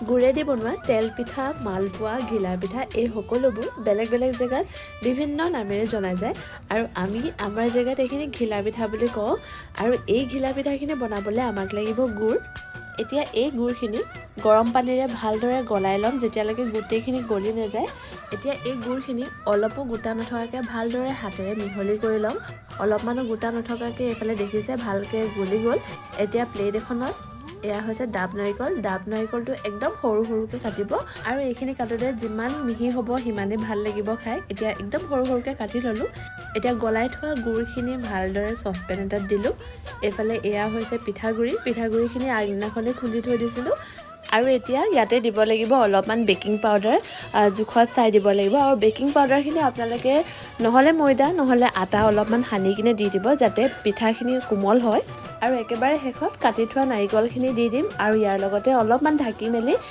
গুড়েদি বনোৱা তেল পিঠা, মালপোৱা, ঘিলা পিঠা এই সকলোবোৰ বেলেগ বেলেগ জেগাত বিভিন্ন নামেৰে জনা যায় আৰু আমি আমাৰ জেগাত এইখিনি ঘিলা পিঠা বুলি কওঁ আৰু এই ঘিলা পিঠাখিনি বনাবলৈ আমাক লাগিব গুড়। এতিয়া এই গুড়খিনি গৰম পানীৰে ভালদৰে গলাই ল'ম যেতিয়ালৈকে গোটেইখিনি গলি নাযায়। এতিয়া এই গুড়খিনি অলপো গোটা নথকাকৈ ভালদৰে হাতেৰে মিহলি কৰি ল'ম। অলপমানো গোটা নথকাকৈ এইফালে দেখিছে ভালকৈ গলি গ'ল। এতিয়া প্লেট এখনত এয়া হৈছে ডাব নাৰিকল। ডাব নাৰিকলটো একদম সৰু সৰুকৈ কাটিব আৰু এইখিনি কাটোতে যিমান মিহি হ'ব সিমানেই ভাল লাগিব খাই। এতিয়া একদম সৰু সৰুকৈ কাটি ল'লোঁ। এতিয়া গলাই থোৱা গুড়খিনি ভালদৰে চচপেন এটাত দিলোঁ। এইফালে এয়া হৈছে পিঠাগুড়ি। পিঠাগুড়িখিনি আগদিনাখনেই খুন্দি থৈ দিছিলোঁ আৰু এতিয়া ইয়াতে দিব লাগিব অলপমান বেকিং পাউডাৰ। জোখত চাই দিব লাগিব আৰু বেকিং পাউডাৰখিনি আপোনালোকে নহ'লে ময়দা নহ'লে আটা অলপমান সানি কিনে দি দিব যাতে পিঠাখিনি কোমল হয়। আৰু একেবাৰে শেষত কাটি থোৱা নাৰিকলখিনি দি দিম আৰু ইয়াৰ লগতে অলপমান ঢাকি মেলি